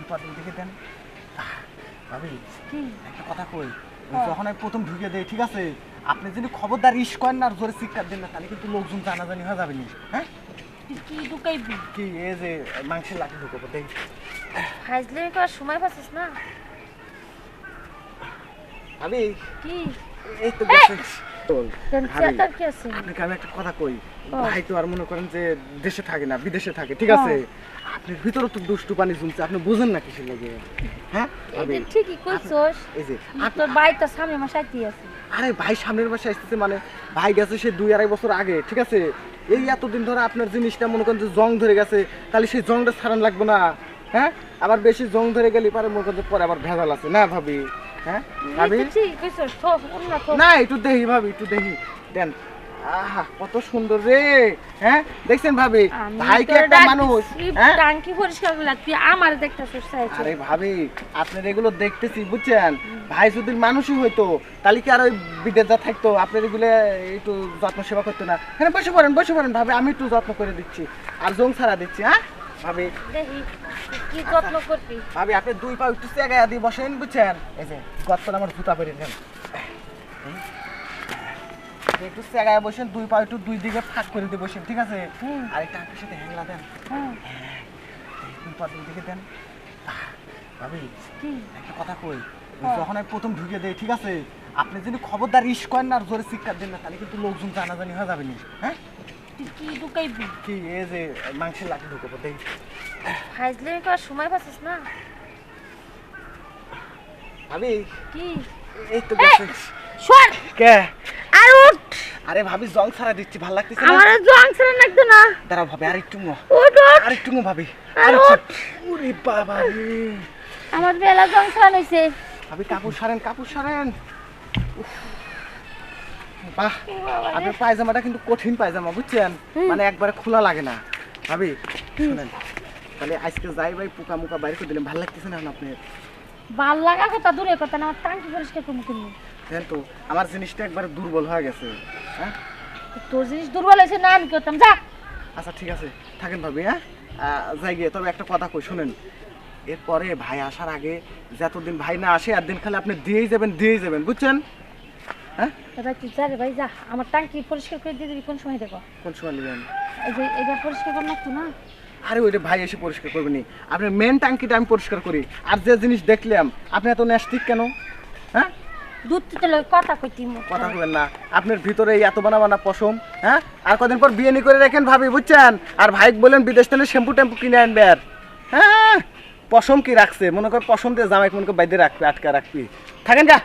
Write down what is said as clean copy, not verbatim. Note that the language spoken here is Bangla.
পরে দেখে দেন ভাবি কি একটা কথা কই যখন আমি প্রথম ঢুকে দেই ঠিক আছে আপনি যদি খবরদার ইস করেন না আর জোরে চিৎকার দেন না তাহলে কিন্তু লোকজন জানাজানি হয়ে যাবে নি হ্যাঁ তুই কি ঢুকাইবি? কি এই যে মাংসের লাঠি ঢুকবো দেই ফাজলামি করার সময় পাচ্ছিস না? ভাবি কি এই তো গেছে তোল কেন ভাবি চেতার কি আছে? আপনাকে আমি একটা কথা কই বল। ভাই তো আর মনে করেন যে দেশে থাকে না বিদেশে থাকে ঠিক আছে আপনার ভিতরে তো দুষ্টু পানি জমছে আপনি বুঝেন না কিসের লাগে হ্যাঁ ভাবি এটা ঠিকই কইছস। এই যে তোর ভাই তো সামনে মাসাই আছে। আরে ভাই সামনের মাসে আসতেছে মানে ভাই গেছে সে 2-2.5 বছর আগে ঠিক আছে এই এতদিন ধরে আপনার জিনিসটা মনে করেন যে জং ধরে গেছে তাহলে সেই জংটা ছাড়ান লাগবে না হ্যাঁ আবার বেশি জং ধরে গেলে পরে মনে করেন যে পরে আবার ভেজাল আছে না ভাবি হ্যাঁ ভাবি এটা ঠিক কইছস। তো অন্য তো না একটু দেখি ভাবি একটু দেখি দেন আহা কত সুন্দর রে হ্যাঁ দেখছেন ভাবি ভাই কি একটা মানুষ হ্যাঁ টাঙ্কি পরিষ্কার করে লাগবি আমার দেখতাছস চাইছ। আরে ভাবি আপনার এগুলো দেখতেছি বুঝছেন ভাই যদি মানুষই হইতো তাহলে কি আর ওই বিদেশ যা থাকতো আপনার এগুলো একটু যত্ন সেবা করতো না হ্যাঁ বসে পড়েন ভাবি আমি একটু যত্ন করে দিচ্ছি আর জং ছাড়া দিচ্ছি হ্যাঁ ভাবি দেখি কি যত্ন করবি। ভাবি আপনি 2 পা একটু জায়গায় দিয়ে বসেন বুঝছেন এই যে গতকাল আমার জুতা পরে নেন একটু জায়গায় বসেন 2 পা একটু 2 দিকে ফাঁক করে দিয়ে বসেন ঠিক আছে আর একটা হাতের সাথে হ্যাংলা দেন হ্যাঁ 2 পা দিকে দেন ভাবি কি একটা কথা কই যখন আমি প্রথম ঢুকে দেই ঠিক আছে আপনি যদি খবরদার ইস করেন না আর জোরে চিৎকার দেন না তাহলে কিন্তু লোকজন জানাজানি হয়ে যাবে নি হ্যাঁ তুই কি ঢুকাইবি? কি এই যে মাংসের লাঠি ঢুকবো দেই ফাজলামি করার সময় পাচ্ছিস না? ভাবি কি এই তো গেছে সর কে আর উঠ। আরে ভাবি জং ছাড়া দিচ্ছি ভালো লাগতেছে না আমার জং ছেড়ে লাগতো না। দাঁড়াও ভাবি আর একটু উঠ উঠ। আর একটু ভাবি আর আরেকটু। উঠ। ওরে বাবা রে আমার বেলা জং ছাড়া হইছে। ভাবি কাপড় সারেন উফ। বাহ আপনার পায়জামাটা কিন্তু কঠিন পায়জামা বুঝছেন মানে একবারে খোলা লাগে না ভাবি শুনেন তাহলে আজকে যাই ভাই পোকা মুকা বাইরে করে দিলেন ভালো লাগতেছে না আপনি ভাল লাগা কথা দূরে কথা না, আমার টাঙ্কি পরিষ্কার করবো কিনে। দেখেন তো আমার জিনিসটা একবারে দুর্বল হয়ে গেছে হ্যাঁ তোর জিনিস দুর্বল হয়েছে না আমি করতাম যা। আচ্ছা ঠিক আছে থাকেন ভাবি হ্যাঁ যাই গিয়ে তবে একটা কথা কই শুনেন এরপরে ভাই আসার আগে যতদিন ভাই না আসে আর দিন খালি আপনি দিয়েই যাবেন বুঝছেন হ্যাঁ এবার তুই যা রে ভাই যা, আমার টাঙ্কি পরিষ্কার করে দিয়ে দিবি কোন সময় দেখো। কোন সময় নেবেন এই যে এটা পরিষ্কার কর না না। আরে ওইটা ভাই এসে পরিষ্কার করবেনি আপনার মেন ট্যাঙ্কিটা আমি পরিষ্কার করি আর যে জিনিস দেখলাম আপনি এত ন্যাস্টিক কেন হ্যাঁ দুধ তুতে লই কথা কইতি মো। কথা বলবেন না আপনার ভিতরে এই এত বানা পশম হ্যাঁ আর কদিন পর বিয়ে নি করে রাখেন ভাবি বুঝছেন আর ভাই বলেন বিদেশ থেকে শ্যাম্পু ট্যাম্পু কিনে আনবে আর হ্যাঁ পশম কি রাখছে মনে কর পশম দিয়ে জামাই মনে করে বাইরে রাখবে আটকা রাখবি থাকেন যা